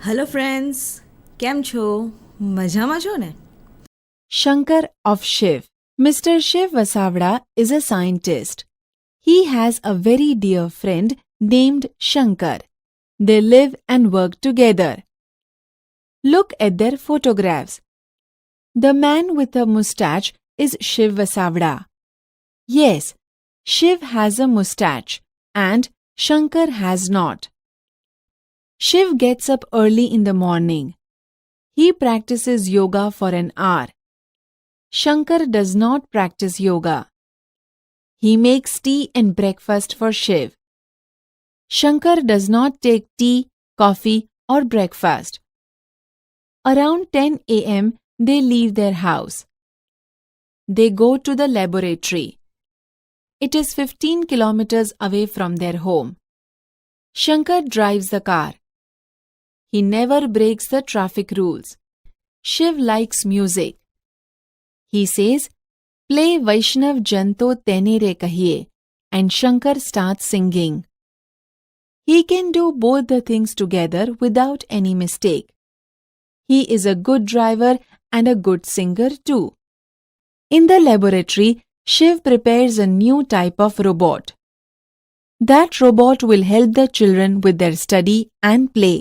Hello friends, કેમ છો? મજામાં છો ને? Shankar of Shiv. Mr. Shiv Vasavada is a scientist. He has a very dear friend named Shankar. They live and work together. Look at their photographs. The man with a mustache is Shiv Vasavada. Yes, Shiv has a mustache and Shankar has not. Shiv gets up early in the morning. He practices yoga for an hour. Shankar does not practice yoga. He makes tea and breakfast for Shiv. Shankar does not take tea, coffee, or breakfast. Around 10 a.m., they leave their house. They go to the laboratory. It is 15 kilometers away from their home. Shankar drives the car. He never breaks the traffic rules. Shiv likes music. He says, "Play Vaishnav Janto Tene Re Kahiye," and Shankar starts singing. He can do both the things together without any mistake. He is a good driver and a good singer too. In the laboratory, Shiv prepares a new type of robot. That robot will help the children with their study and play.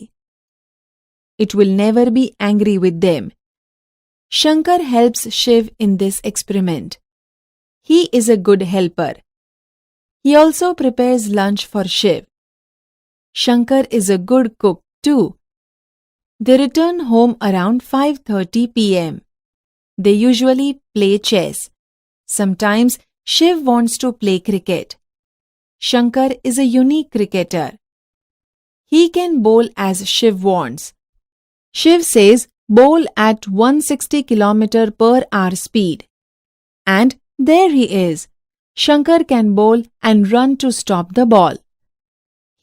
It will never be angry with them. Shankar helps Shiv in this experiment. He is a good helper. He also prepares lunch for Shiv. Shankar is a good cook too. They return home around 5:30 p.m. They usually play chess. Sometimes Shiv wants to play cricket. Shankar is a unique cricketer. He can bowl as Shiv wants. Shiv says bowl at 160 km/h speed. And there he is. Shankar can bowl and run to stop the ball.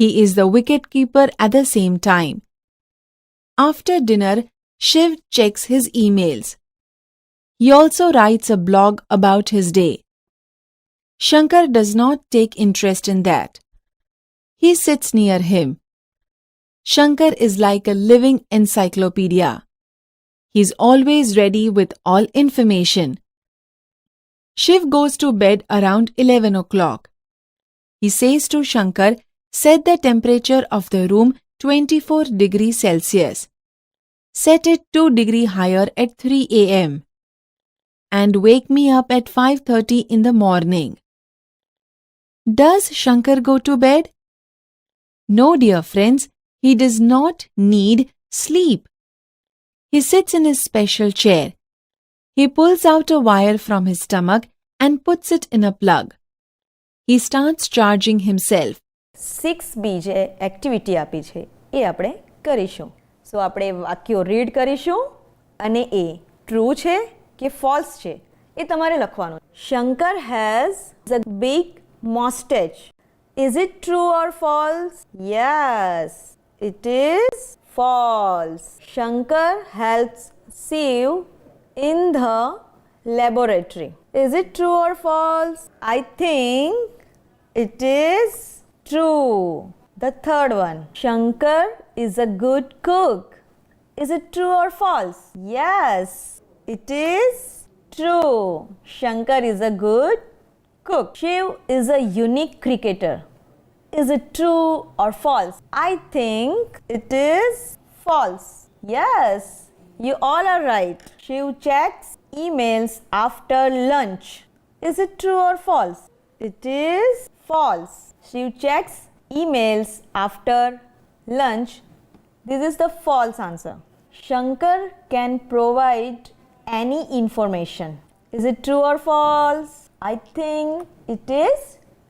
He is the wicket keeper at the same time. After dinner, Shiv checks his emails. He also writes a blog about his day. Shankar does not take interest in that. He sits near him. Shankar is like a living encyclopedia. He is always ready with all information. Shiv goes to bed around 11 o'clock. He says to Shankar, "Set the temperature of the room 24 degrees Celsius. Set it 2 degrees higher at 3 a.m. and wake me up at 5:30 in the morning." Does Shankar go to bed? No, dear friends, he does not need sleep. He sits in his special chair. He pulls out a wire from his stomach and puts it in a plug. He starts charging himself. 6B જે activity આપી છે એ આપણે કરીશું. સો આપણે વાક્યો read કરીશું અને એ true છે કે ફોલ્સ છે એ તમારે લખવાનું. Shankar has a big mustache. Is it true or false? Yes, it is false. Shankar helps Shiv in the laboratory. Is it true or false? I think it is true. The third one. Shankar is a good cook. Is it true or false? Yes, it is true. Shankar is a good cook. Shiv is a unique cricketer. Is it true or false? I think it is false. Yes, you all are right. Shiv checks emails after lunch. Is it true or false? It is false. Shiv checks emails after lunch. This is the false answer. Shankar can provide any information. Is it true or false? I think it is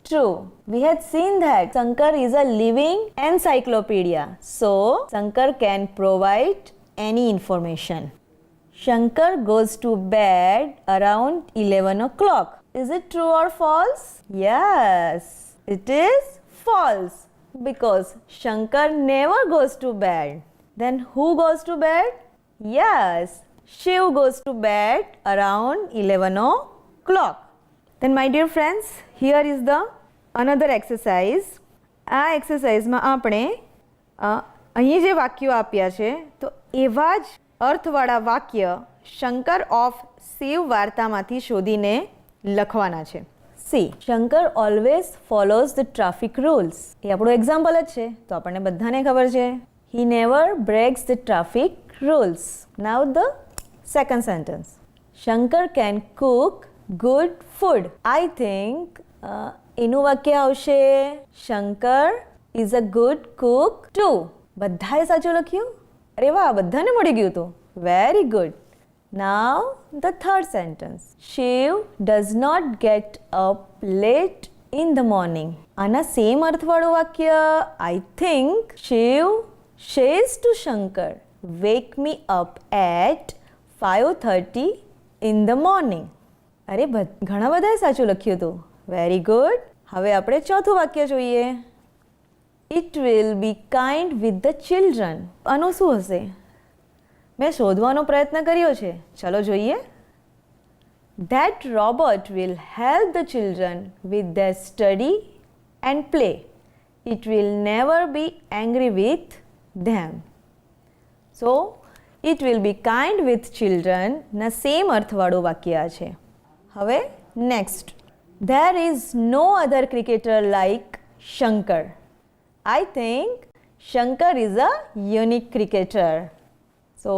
true. We had seen that Shankar is a living encyclopedia. So, Shankar can provide any information. Shankar goes to bed around 11 o'clock. Is it true or false? Yes, it is false because Shankar never goes to bed. Then who goes to bed? Yes, Shiv goes to bed around 11 o'clock. Then my dear friends, here is the another exercise. આ એક્સરસાઇઝમાં આપણે અહીં જે વાક્યો આપ્યા છે તો એવા જ અર્થવાળા વાક્ય શંકર ઓફ શિવ વાર્તામાંથી શોધીને લખવાના છે. See Shankar always follows the traffic rules. એ આપણું એક્ઝામ્પલ જ છે તો આપણને બધાને ખબર છે. He never breaks the traffic rules. Now the second sentence. Shankar can cook good food. I think એનું વાક્ય આવશે Shankar is a good cook too. બધાએ સાચું લખ્યું? અરે વાહ, બધાને મળી ગયું હતું. Very good. Now the third sentence. Shiv does not get up late in the morning. આના સેમ અર્થવાળું વાક્ય I think Shiv says to Shankar wake me up at 5:30 in the morning. અરે ઘણા બધાએ સાચું લખ્યું હતું. Very good. હવે આપણે ચોથું વાક્ય જોઈએ. It will be kind with the children. આનું શું હશે? મેં શોધવાનો પ્રયત્ન કર્યો છે. ચલો જોઈએ. That robot will help the children with their study and play. It will never be angry with them. So it will be kind with children ના સેમ અર્થવાળું વાક્ય આ છે. હવે next. There is no other cricketer like Shankar. I think Shankar is a unique cricketer. So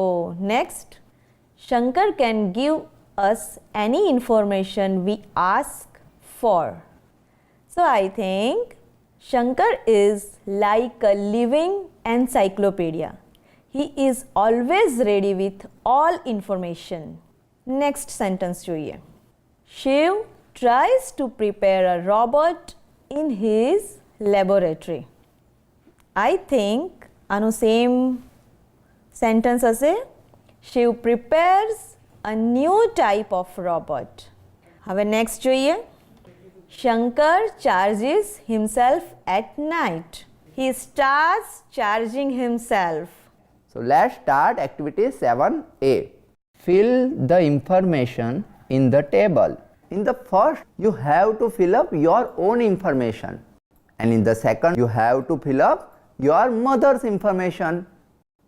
next, Shankar can give us any information we ask for. So I think Shankar is like a living encyclopedia. He is always ready with all information. Next sentence જોઈએ. Shiv tries to prepare a robot in his laboratory. I think આનું same sentence હશે. Shiv prepares a new type of robot. હવે next જોઈએ. Shankar charges himself at night. He starts charging himself. So let's start activity 7A. Fill the information in the table. In the first, you have to fill up your own information. And in the second, you have to fill up your mother's information.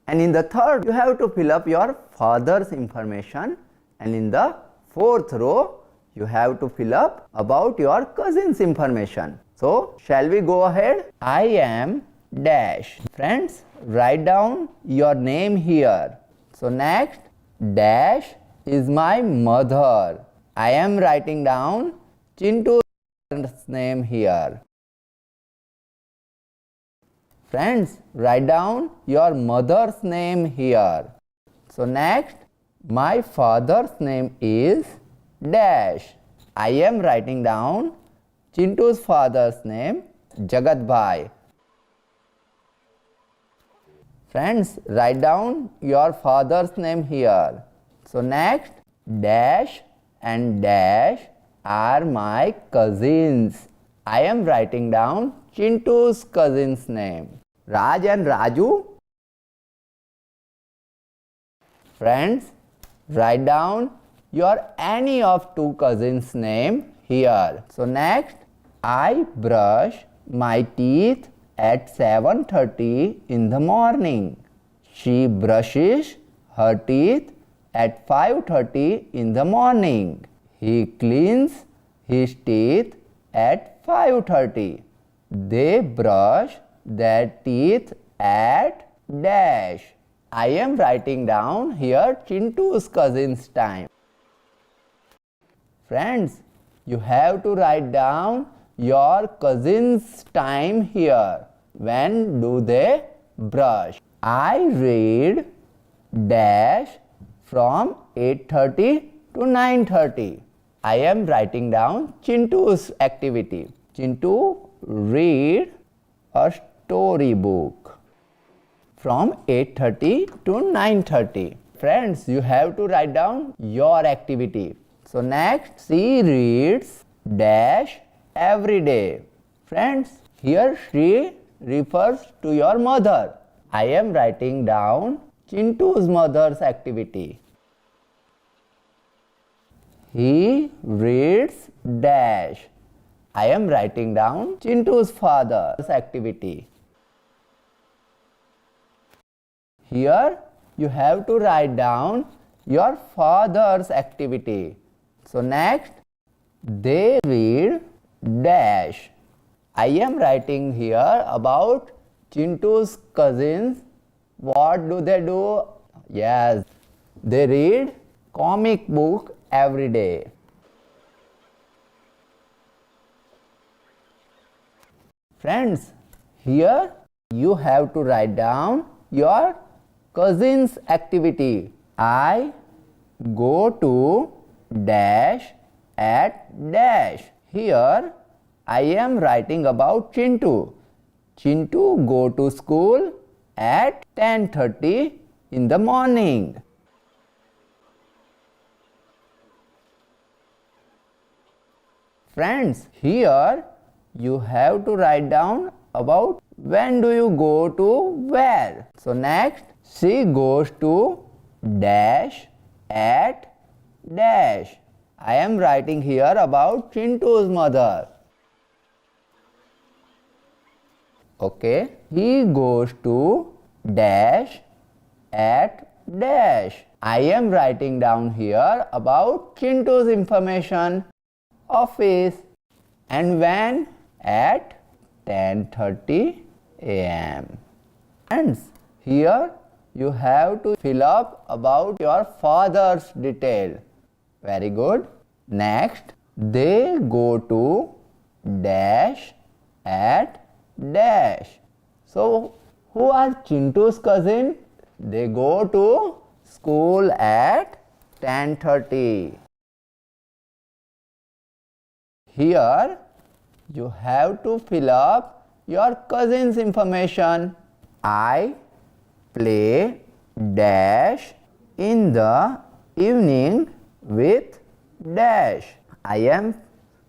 And in the third, you have to fill up your father's information. And in the fourth row, you have to fill up about your cousin's information. So, shall we go ahead? I am dash. Friends, write down your name here. So, next, dash is my mother. I am writing down Chintu's name here. Friends, write down your mother's name here. So next, my father's name is dash. I am writing down Chintu's father's name, Jagat Bhai. Friends, write down your father's name here. So next, dash and dash are my cousins. I am writing down Chintu's cousin's name, Raj and Raju. Friends, write down your any of two cousins' name here. So next, I brush my teeth at 7:30 in the morning. She brushes her teeth at 5:30 in the morning. He cleans his teeth at 5:30. They brush their teeth at dash. I am writing down here Chintu's cousin's time. Friends, you have to write down your cousin's time here. When do they brush? I read dash from 8:30 to 9:30. I am writing down Chintu's activity. Chintu read a story book from 8:30 to 9:30. Friends, you have to write down your activity. So next, she reads dash every day. Friends, here she refers to your mother. I am writing down Chintu's mother's activity. He reads dash. I am writing down Chintu's father's activity. here you have to write down your father's activity. So next, they read dash. I am writing here about Chintu's cousins. What do they do? Yes, they read comic book every day. Friends, here you have to write down your cousin's activity. I go to dash at dash. Here I am writing about Chintu. Chintu go to school at 10:30 in the morning. Friends, here you have to write down about when do you go to where. So next, she goes to dash at dash. I am writing here about Chintu's mother. Okay, he goes to dash at dash. I am writing down here about Chintu's information office. And when? At 10:30 a.m. Friends, here you have to fill up about your father's detail. Very good. Next, they go to dash at dash. So, who are Chintu's cousin? They go to school at 10:30. Here you have to fill up your cousin's information. I play dash in the evening with dash. I am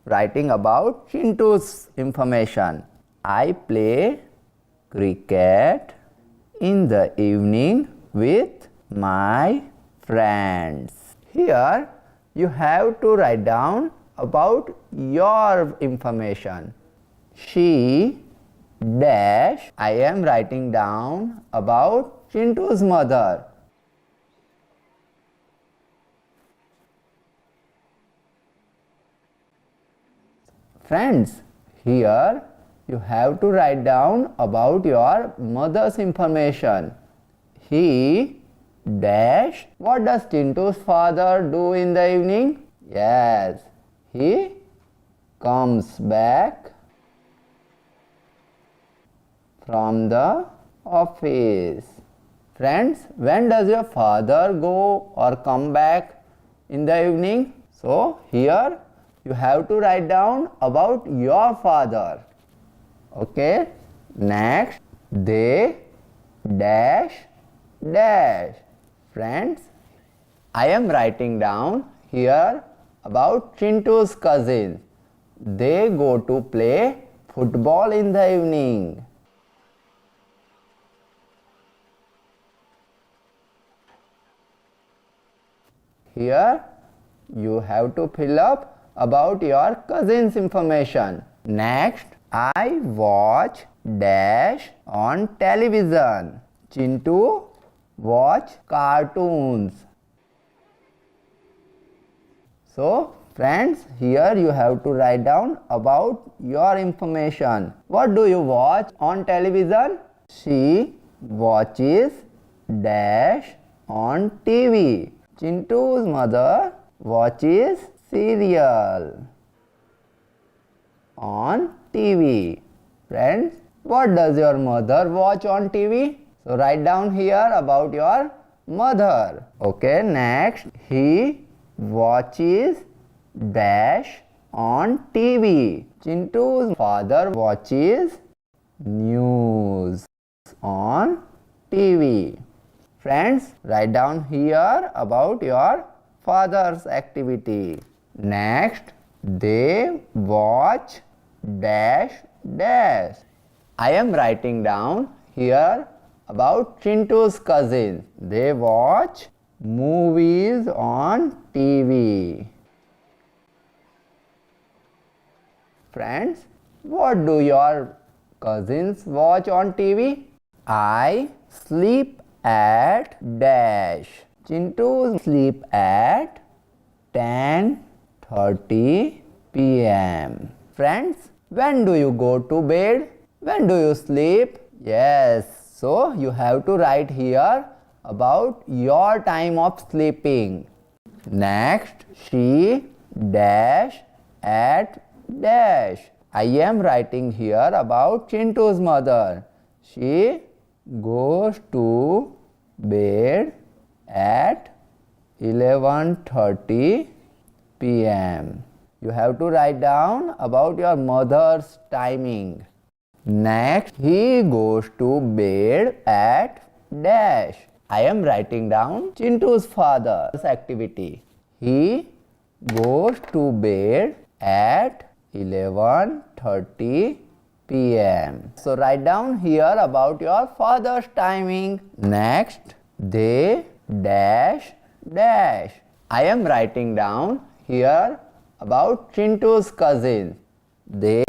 writing about Chintu's information. I play cricket in the evening with my friends. Here you have to write down about your information. She dash. I am writing down about Chintu's mother. Friends, here you have to write down about your mother's information. He dash. What does Chintu's father do in the evening? Yes, he comes back from the office. Friends, when does your father go or come back in the evening? So, here you have to write down about your father. Okay. Next, they dash dash. Friends, I am writing down here about Chintu's cousins. They go to play football in the evening. Here you have to fill up about your cousin's information. Next, I watch dash on television. Chintu watch cartoons. So, friends, here you have to write down about your information. What do you watch on television? She watches dash on TV. Chintu's mother watches serial on TV. Friends, what does your mother watch on TV? So write down here about your mother. Okay, next, he watches dash on TV. Chintu's father watches news on TV. Friends, write down here about your father's activity. Next, they watch dash dash. I am writing down here about Chintu's cousins. They watch movies on TV. Friends, what do your cousins watch on TV? I sleep at dash. Chintu sleep at 10:30 p.m. Friends, when do you go to bed? When do you sleep? Yes, so you have to write here about your time of sleeping. Next, she dash at dash. I am writing here about Chintu's mother. She goes to bed at 11:30 p.m. You have to write down about your mother's timing. Next, he goes to bed at dash. I am writing down Chintu's father's activity. He goes to bed at 11:30 p.m. So write down here about your father's timing. Next, they dash dash. I am writing down here about Chintu's cousin. They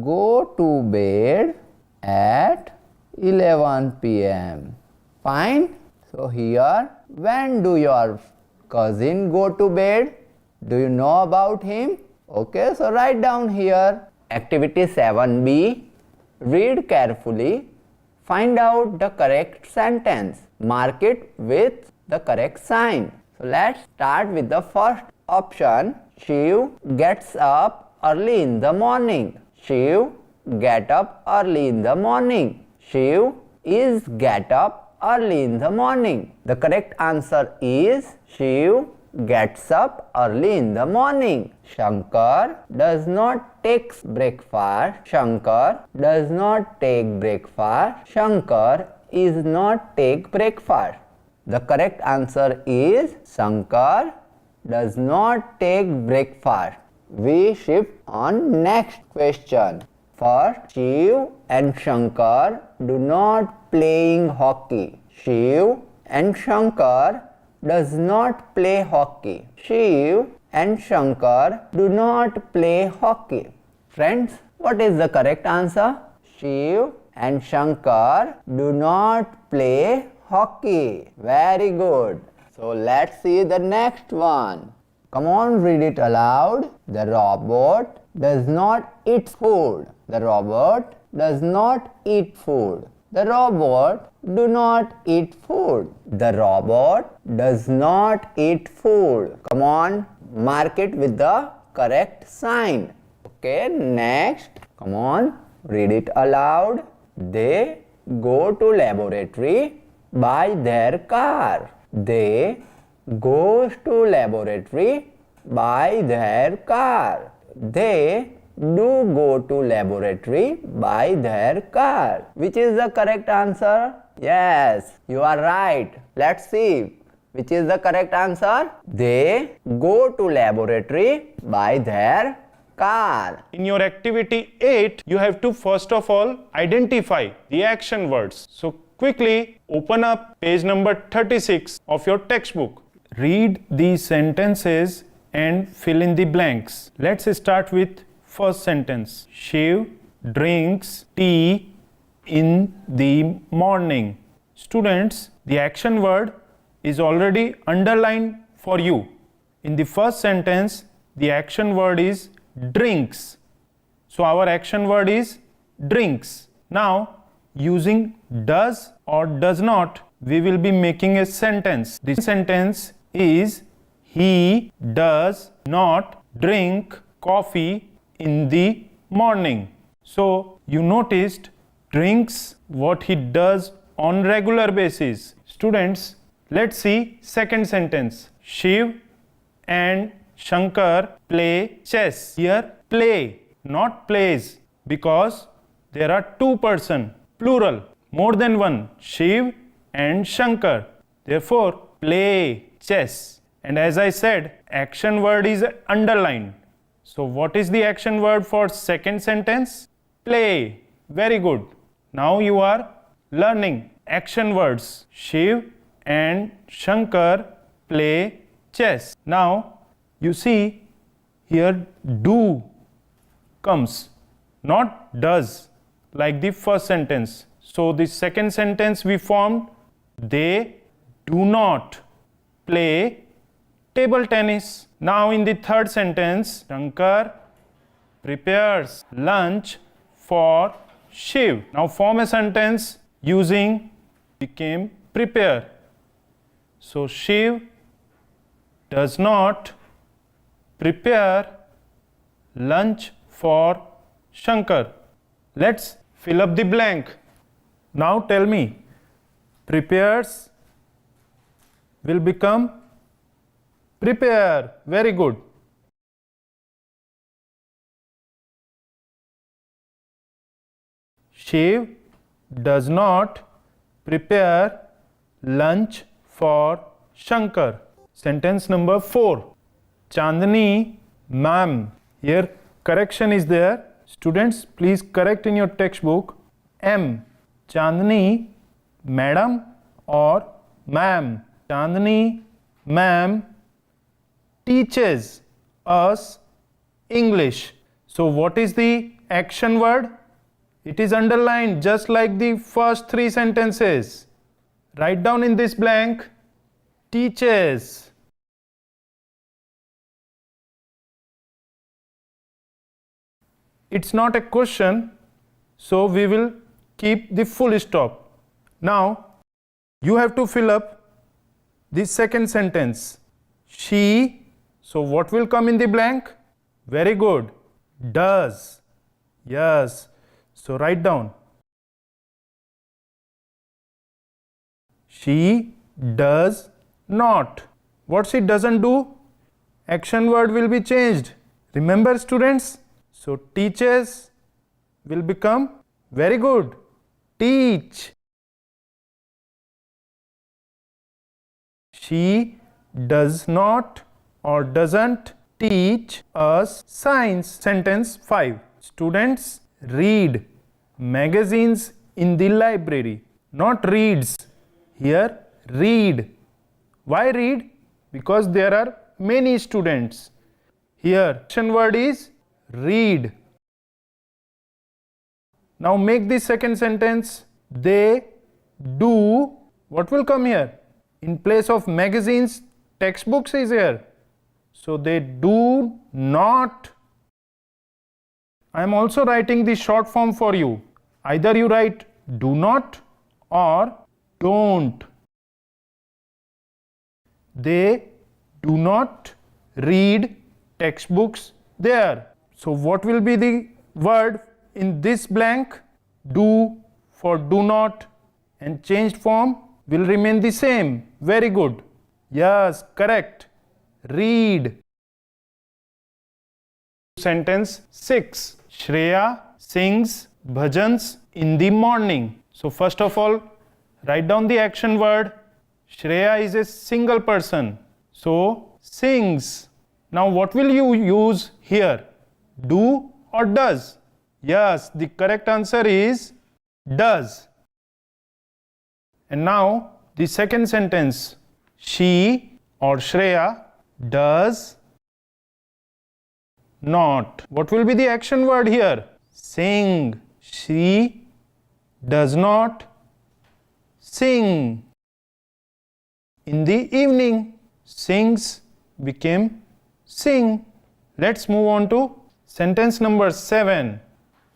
go to bed at 11 p.m. Fine. So here, when do your cousin go to bed? Do you know about him? Okay, so write down here. Activity 7b. Read carefully. Find out the correct sentence. Mark it with the correct sign. So let's start with the first option. Shiv gets up early in the morning. Shiv get up early in the morning. Shiv is get up early in the morning. The correct answer is Shiv gets up early in the morning. Shankar does not take breakfast. Shankar does not take breakfast. Shankar is not take breakfast. The correct answer is Shankar does not take breakfast. We shift on next question. First, Shiv and Shankar do not playing hockey. Shiv and Shankar does not play hockey. Shiv and Shankar do not play hockey. Friends, what is the correct answer? Shiv and Shankar do not play hockey. Very good. So let's see the next one. Come on, read it aloud. The robot does not eat food. The robot does not eat food. The robot do not eat food. The robot does not eat food. Come on, mark it with the correct sign. Okay, next. Come on, read it aloud. They go to laboratory by their car. They goes to laboratory by their car. They do go to laboratory by their car. Which is the correct answer? Yes, you are right. Let's see. Which is the correct answer? They go to laboratory by their car. In your activity 8, you have to first of all identify the action words. So quickly open up page number 36 of your textbook. Read these sentences and fill in the blanks. Let's start with first sentence. Shiv drinks tea in the morning. Students, the action word is already underlined for you. In the first sentence, the action word is drinks. So our action word is drinks. Now, using does or does not, we will be making a sentence. This sentence is he does not drink coffee in the morning. So you noticed drinks what he does on regular basis. Students, let's see second sentence. Shiv and Shankar play chess. Here play, not plays, because there are two persons, plural, more than one, Shiv and Shankar. Therefore, play chess. And as I said, action word is underlined. So what is the action word for second sentence? Play. Very good. Now you are learning action words. Shiv and Shankar play chess. Now you see here do comes, not does, like the first sentence. So the second sentence we formed they do not play table tennis. Now in the third sentence, Shankar prepares lunch for Shiv. Now form a sentence using became prepare. So Shiv does not prepare lunch for Shankar. Let's fill up the blank. Now tell me, prepares will become prepare. Very good. Shiv does not prepare lunch for Shankar. Sentence number 4. Chandni ma'am. Here correction is there. Students, please correct in your textbook. M. Chandni madam or ma'am. Chandni ma'am teaches us English. So what is the action word? It is underlined just like the first 3 sentences. Write down in this blank, teaches. It's not a question, so we will keep the full stop. Now, you have to fill up the second sentence. She, so what will come in the blank? Very good. Does. Yes. So write down. She does not. What she doesn't do? Action word will be changed. Remember, students? So teaches will become very good. Teach. She does not or doesn't teach us science. Sentence 5. Students read magazines in the library. Not reads. Here read. Why read? Because there are many students. Here action word is read. Now make the second sentence. They do. What will come here? In place of magazines, textbooks is here. So they do not. I am also writing the short form for you. Either you write do not or don't. They do not read textbooks there. So what will be the word in this blank? Do for do not and changed form will remain the same. Very good. Yes, correct. Read. Sentence 6. Shreya sings bhajans in the morning. So first of all, write down the action word. Shreya is a single person. So sings. Now what will you use here? Do or does? Yes, the correct answer is does. And now the second sentence. She or Shreya does not. What will be the action word here? Sing. She does not sing. In the evening, sings became sing. Let's move on to sentence number 7.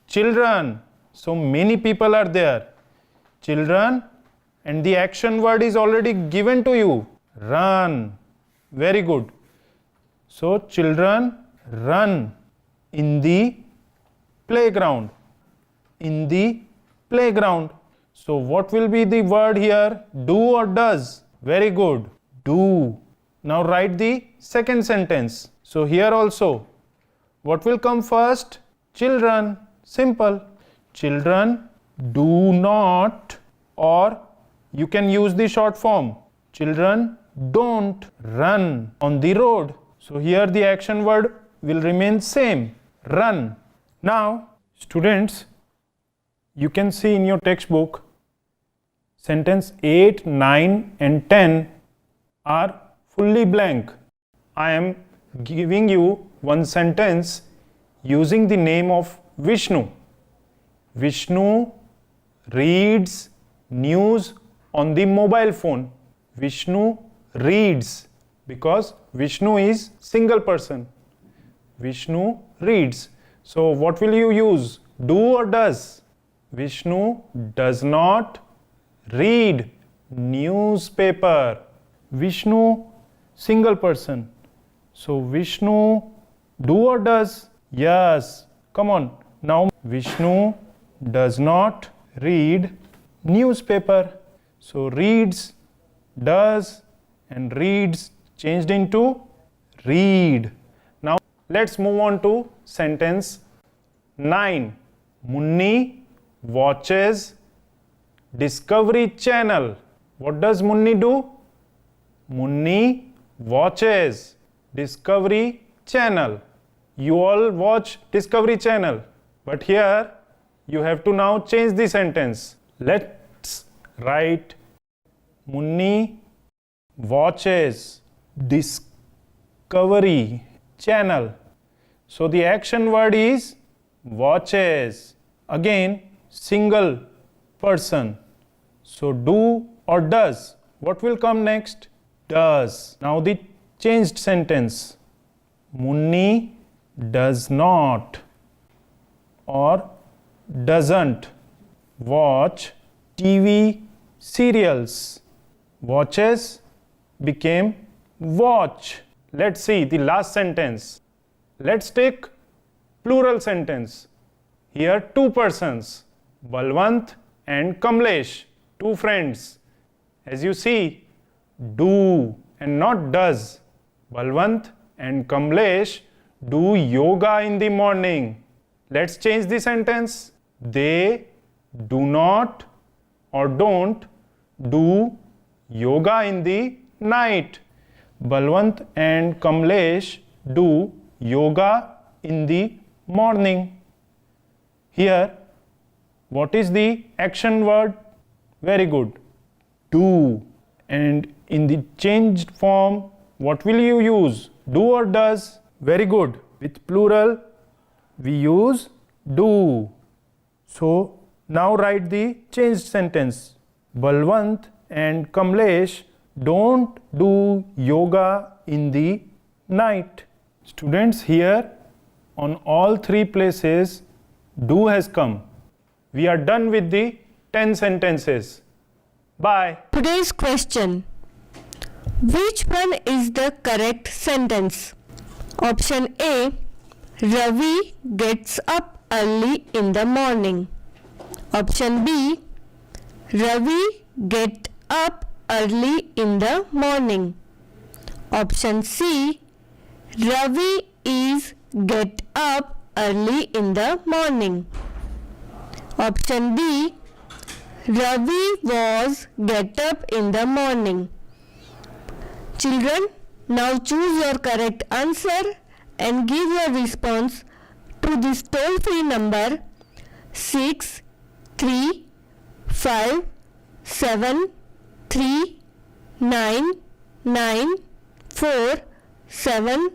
Children. So many people are there. Children, and the action word is already given to you. Run. Very good. So children run in the playground. In the playground. So what will be the word here? Do or does? Very good. Do. Now write the second sentence. So here also, what will come first? Children. Simple. Children do not, or you can use the short form. Children don't run on the road. So here the action word will remain same. Run. Now, students, you can see in your textbook, sentence 8, 9 and 10 are fully blank. I am giving you one sentence using the name of Vishnu. Vishnu reads news on the mobile phone. Vishnu reads, because Vishnu is single person. Vishnu reads. So what will you use? Do or does? Vishnu does not read newspaper. Vishnu, single person. So Vishnu, do or does? Yes. Come on. Now Vishnu does not read newspaper. So reads, does, and reads changed into read. Now let's move on to sentence 9. Munni watches Discovery Channel. What does Munni do? Munni watches Discovery Channel. You all watch Discovery Channel, but here you have to now change the sentence. Let's write Munni watches Discovery Channel. So the action word is watches. Again, single person. So do or does. What will come next? Does. Now the changed sentence. Munni does not or doesn't watch TV serials. Watches became watch. Let's see the last sentence. Let's take plural sentence. Here two persons, Balwant and Kamlesh, two friends. As you see, do and not does. Balwant and Kamlesh do yoga in the morning. Let's change the sentence. They do not or don't do yoga in the night. Balwant and Kamlesh do yoga in the morning. Here, what is the action word? Very good. Do. And in the changed form, what will you use? Do or does? Very good. With plural, we use do. So now write the changed sentence. Balwant and Kamlesh don't do yoga in the night. Students, here on all three places, do has come. We are done with the 10 sentences. Bye. Today's question. Which one is the correct sentence? Option A. Ravi gets up early in the morning. Option B. Ravi get up early in the morning. Option C. Ravi is get up early in the morning. Option D. Ravi was get up in the morning. Children, now choose your correct answer and give your response to this toll-free number 6357399477.